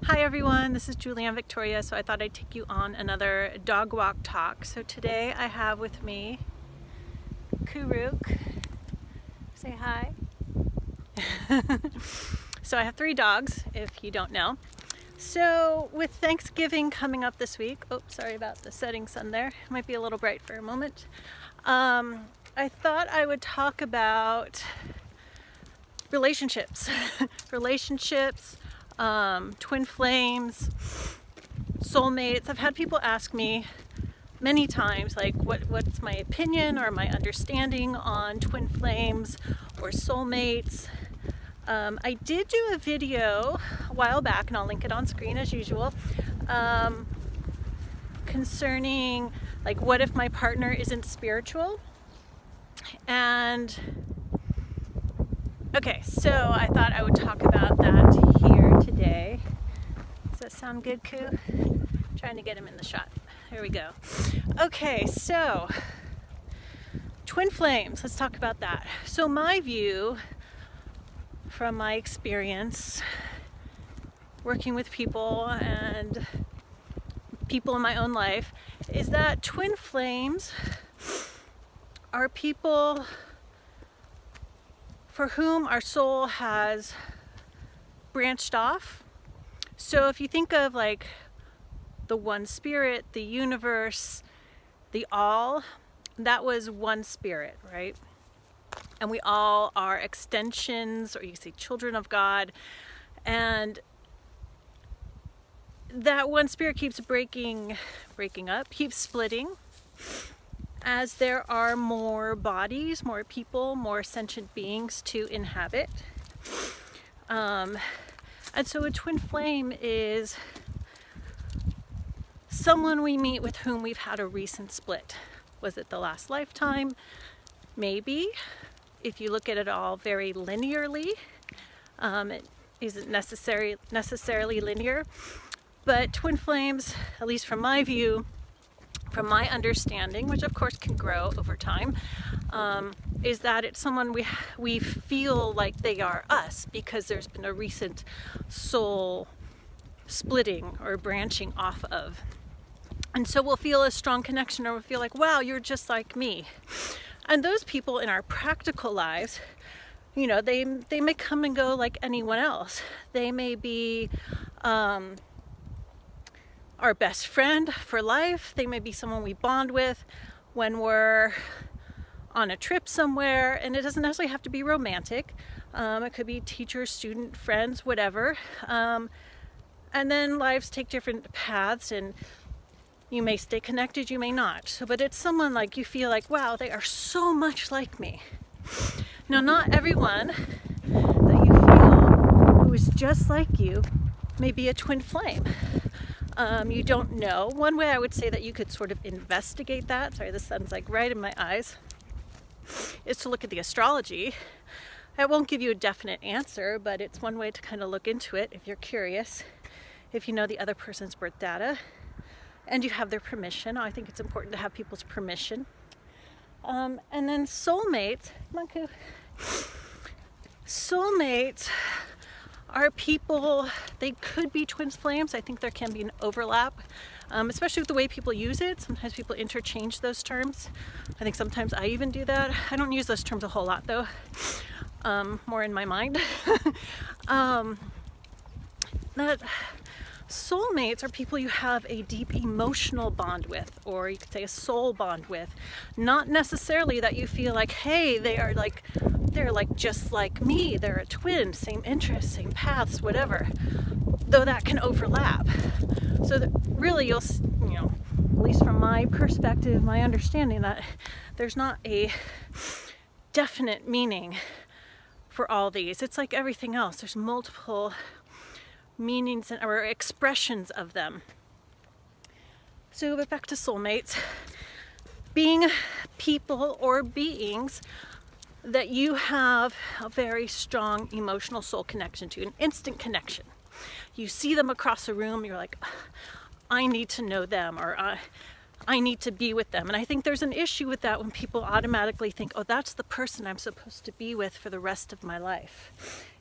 Hi everyone, this is Julianne Victoria, so I thought I'd take you on another dog walk talk. So today I have with me Kuruk. Say hi. So I have 3 dogs, if you don't know. So with Thanksgiving coming up this week, oops, sorry about the setting sun there, it might be a little bright for a moment. I thought I would talk about relationships. Relationships, twin flames, soulmates. I've had people ask me many times, like, what's my opinion or my understanding on twin flames or soulmates. I did do a video a while back, and I'll link it on screen as usual, concerning, like, what if my partner isn't spiritual? And okay, so I thought I would talk about that here today. Does that sound good, Koo? Trying to get him in the shot. There we go. Okay, so twin flames, let's talk about that. So my view, from my experience working with people and people in my own life, is that twin flames are people for whom our soul has branched off. So if you think of like the one spirit, the universe, the all, that was one spirit, right? And we all are extensions, or you can say children of God. And that one spirit keeps breaking up, keeps splitting, as there are more bodies, more people, more sentient beings to inhabit. And so a twin flame is someone we meet with whom we've had a recent split. Was it the last lifetime? Maybe. If you look at it all very linearly, it isn't necessarily linear. But twin flames, at least from my view, from my understanding, which of course can grow over time, is that it's someone we feel like they are us because there's been a recent soul splitting or branching off of. And so we'll feel a strong connection, or we'll feel like, wow, you're just like me. And those people in our practical lives, you know, they may come and go like anyone else. They may be our best friend for life. They may be someone we bond with when we're on a trip somewhere, and it doesn't necessarily have to be romantic. It could be teacher, student, friends, whatever. And then lives take different paths, and you may stay connected, you may not. So, but it's someone like you feel like, wow, they are so much like me. Now, not everyone that you feel who is just like you may be a twin flame. You don't know. One way I would say that you could sort of investigate that, sorry, the sun's like right in my eyes, is to look at the astrology. It won't give you a definite answer, but it's one way to kind of look into it if you're curious, if you know the other person's birth data and you have their permission. I think it's important to have people's permission. And then soulmates, come on, Koo. Soulmates are people, they could be twin flames. I think there can be an overlap, especially with the way people use it. Sometimes people interchange those terms. I think sometimes I even do that. I don't use those terms a whole lot though, more in my mind. That soulmates are people you have a deep emotional bond with, or you could say a soul bond with. Not necessarily that you feel like, hey, they're like just like me, they're a twin, same interests, same paths, whatever, though that can overlap. So that really you'll, you know, at least from my perspective, my understanding, that there's not a definite meaning for all these. It's like everything else, there's multiple meanings or expressions of them. So, but back to soulmates, being people or beings that you have a very strong emotional soul connection to, an instant connection. You see them across a room, you're like, I need to know them, or I need to be with them. And I think there's an issue with that when people automatically think, oh, that's the person I'm supposed to be with for the rest of my life.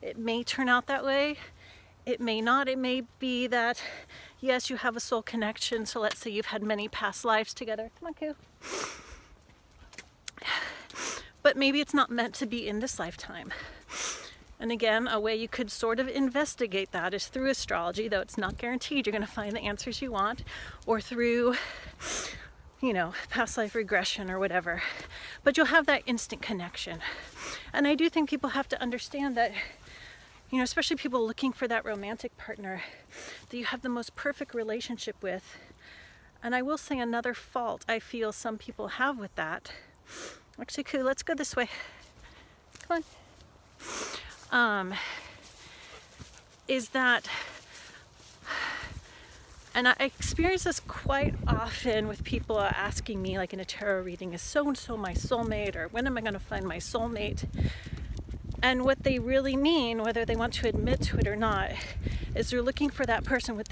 It may turn out that way. It may not. It may be that, yes, you have a soul connection. So let's say you've had many past lives together. Come on, Koo. But maybe it's not meant to be in this lifetime. And again, a way you could sort of investigate that is through astrology, though it's not guaranteed you're going to find the answers you want, or through, you know, past life regression or whatever. But you'll have that instant connection. And I do think people have to understand that, you know, especially people looking for that romantic partner that you have the most perfect relationship with. And I will say another fault I feel some people have with that. Actually, Koo, let's go this way. Come on. Is that, and I experience this quite often with people asking me, like in a tarot reading, is so-and-so my soulmate, or when am I going to find my soulmate? And what they really mean, whether they want to admit to it or not, is they're looking for that person with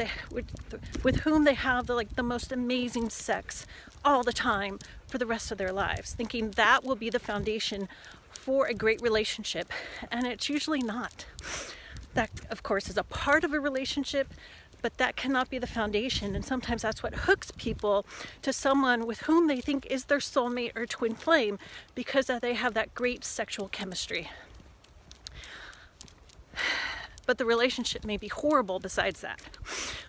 whom they have the most amazing sex all the time for the rest of their lives, thinking that will be the foundation for a great relationship. And it's usually not. That, of course, is a part of a relationship, but that cannot be the foundation. And sometimes that's what hooks people to someone with whom they think is their soulmate or twin flame, because they have that great sexual chemistry. But the relationship may be horrible besides that.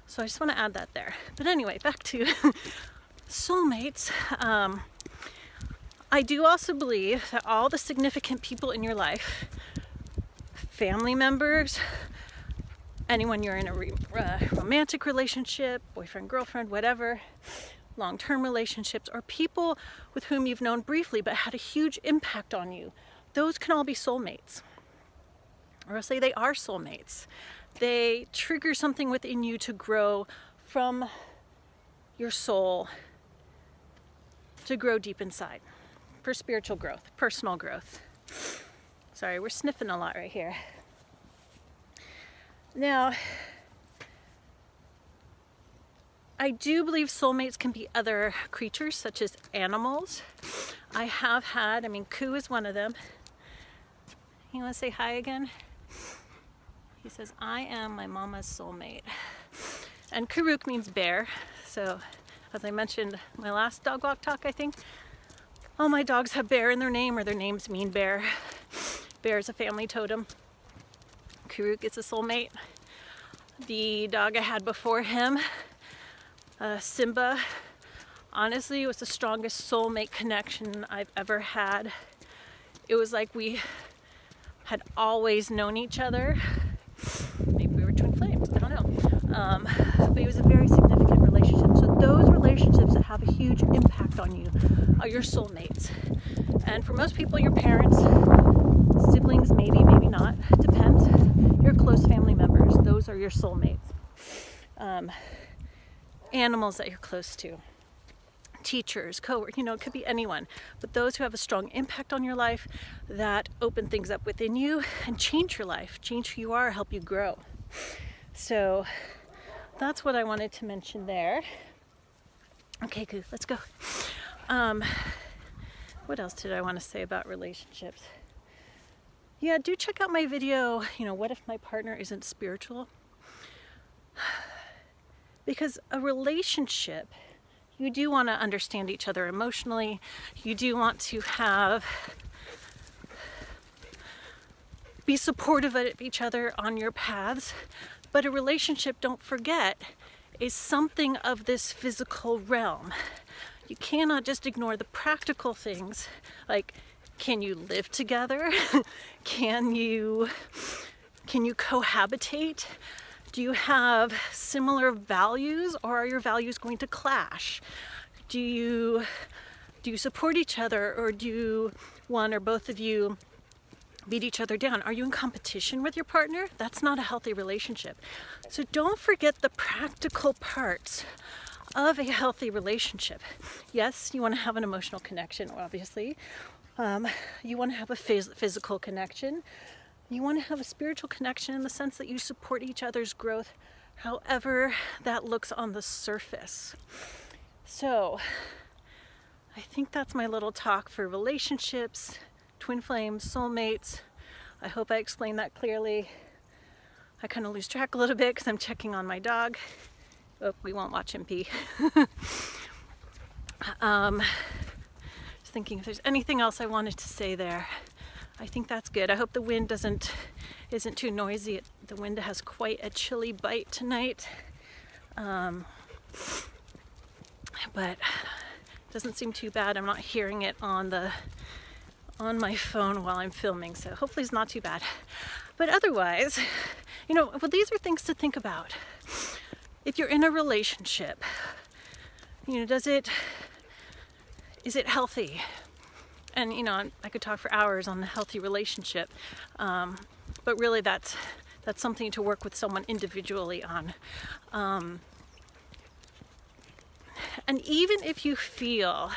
So I just want to add that there. But anyway, back to soulmates. I do also believe that all the significant people in your life, family members, anyone you're in a romantic relationship, boyfriend, girlfriend, whatever, long-term relationships, or people with whom you've known briefly but had a huge impact on you, those can all be soulmates. Or I'll say they are soulmates. They trigger something within you to grow from your soul, to grow deep inside, for spiritual growth, personal growth. Sorry, we're sniffing a lot right here. Now, I do believe soulmates can be other creatures, such as animals. I have had, Koo is one of them. You want to say hi again? He says, I am my mama's soulmate. And Karuk means bear. So, as I mentioned, my last dog walk talk, I think, all my dogs have bear in their name, or their names mean bear. Bear is a family totem. Karuk is a soulmate. The dog I had before him, Simba, honestly was the strongest soulmate connection I've ever had. It was like we had always known each other. Maybe we were twin flames, I don't know. But it was a very significant relationship. So those relationships that have a huge impact on you are your soulmates. And for most people, your parents, siblings, maybe, maybe not, depends. Your close family members, those are your soulmates. Animals that you're close to. Teachers, coworkers, it could be anyone, but those who have a strong impact on your life that open things up within you and change your life, change who you are, help you grow. So that's what I wanted to mention there. Okay, good, let's go. What else did I want to say about relationships? Yeah, do check out my video, what if my partner isn't spiritual? Because a relationship, you do want to understand each other emotionally. You do want to be supportive of each other on your paths. But a relationship, don't forget, is something of this physical realm. You cannot just ignore the practical things, like, can you live together? Can you cohabitate? Do you have similar values, or are your values going to clash? Do you support each other, or do one or both of you beat each other down? Are you in competition with your partner? That's not a healthy relationship. So don't forget the practical parts of a healthy relationship. Yes, you want to have an emotional connection, obviously. You want to have a physical connection. You want to have a spiritual connection in the sense that you support each other's growth, however that looks on the surface. So I think that's my little talk for relationships, twin flames, soulmates. I hope I explained that clearly. I kind of lose track a little bit because I'm checking on my dog. Oh, we won't watch him pee. Just thinking if there's anything else I wanted to say there. I think that's good. I hope the wind isn't too noisy. The wind has quite a chilly bite tonight. But it doesn't seem too bad. I'm not hearing it on my phone while I'm filming, so hopefully it's not too bad. But otherwise, well, these are things to think about. If you're in a relationship, is it healthy? And I could talk for hours on the healthy relationship, but really that's something to work with someone individually on. And even if you feel,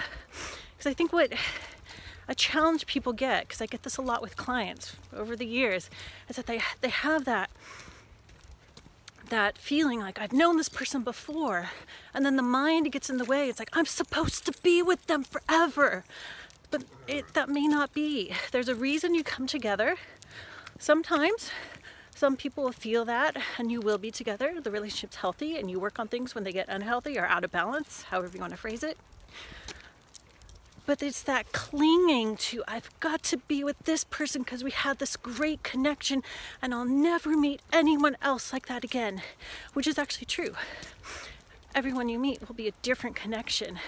because I think what a challenge people get, because I get this a lot with clients over the years, is that they have that feeling like, I've known this person before, and then the mind gets in the way. It's like, I'm supposed to be with them forever. But that may not be. There's a reason you come together. Sometimes some people will feel that, and you will be together. The relationship's healthy, and you work on things when they get unhealthy or out of balance, however you want to phrase it. But it's that clinging to, I've got to be with this person because we had this great connection, and I'll never meet anyone else like that again, which is actually true. Everyone you meet will be a different connection.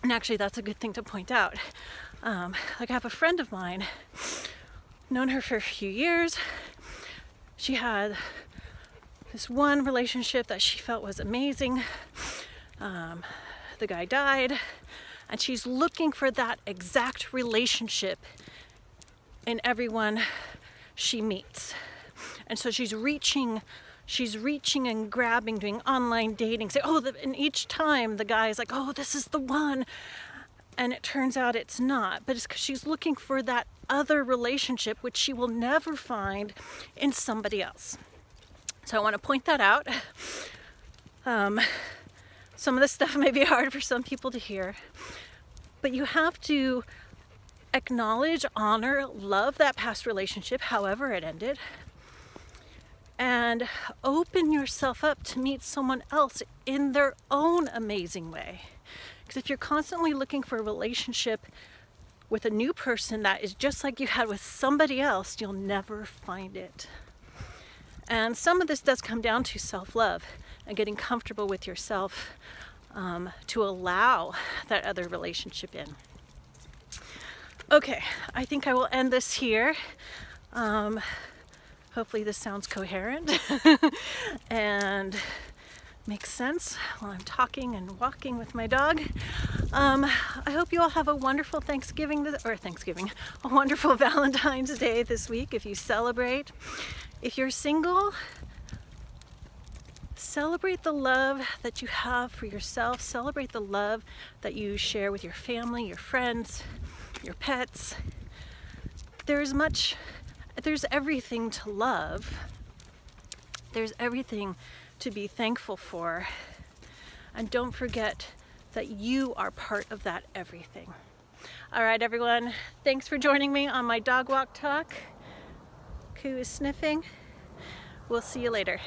And actually, that's a good thing to point out. Like, I have a friend of mine, known her for a few years. She had this one relationship that she felt was amazing. The guy died, and she's looking for that exact relationship in everyone she meets. And so she's reaching and grabbing, doing online dating, and each time the guy is like, oh, this is the one. And it turns out it's not, but it's because she's looking for that other relationship, which she will never find in somebody else. So I want to point that out. Some of this stuff may be hard for some people to hear, but you have to acknowledge, honor, love that past relationship, however it ended, and open yourself up to meet someone else in their own amazing way. Because if you're constantly looking for a relationship with a new person that is just like you had with somebody else, you'll never find it. And some of this does come down to self-love and getting comfortable with yourself, to allow that other relationship in. Okay, I think I will end this here. Hopefully this sounds coherent and makes sense while I'm talking and walking with my dog. I hope you all have a wonderful a wonderful Valentine's Day this week if you celebrate. If you're single, celebrate the love that you have for yourself. Celebrate the love that you share with your family, your friends, your pets. There's everything to love. There's everything to be thankful for. And don't forget that you are part of that everything. All right, everyone. Thanks for joining me on my dog walk talk. Koo is sniffing. We'll see you later.